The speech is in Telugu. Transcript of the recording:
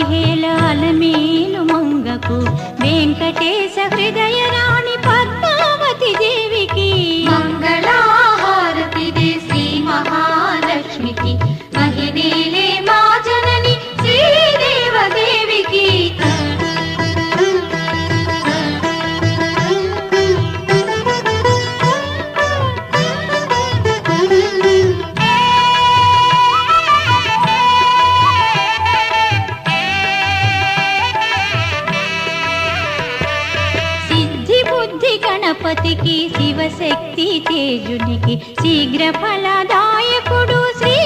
పదిహేల అలమేలు మంగకు వెంకటేశ హృదయ రాణి పద్మావతి దేవికి మంగళహారతి దే శ్రీ మహాలక్ష్మికి మహిళలే మా జనని శ్రీదేవదేవికి గణపతికి శివశక్తి తేజునికి శీఘ్ర ఫలదాయకుడు శ్రీ